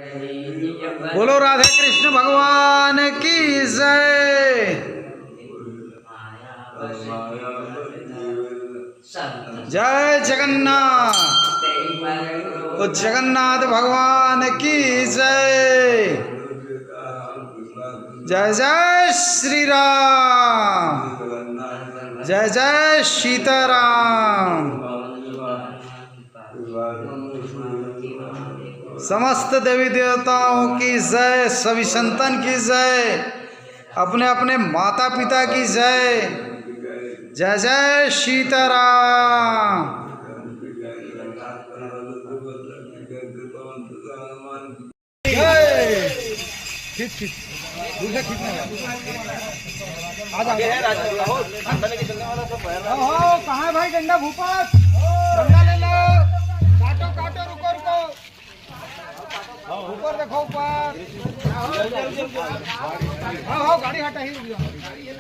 बोलो राधे कृष्ण भगवान की जय। जय जगन्नाथ। तो जगन्नाथ भगवान की जय। जय जय श्री राम। जय जय सीताराम। समस्त देवी देवताओं की जय, सभी संतन की जय, अपने अपने माता पिता की जय। जय जय सीताराम। कहाँ है भाई डंडा भूपाल? डंडा ले लो। काटो काटो, रुको रुको, ऊपर देखो ऊपर। हाँ गाड़ी हटा ही, रुक जाओ।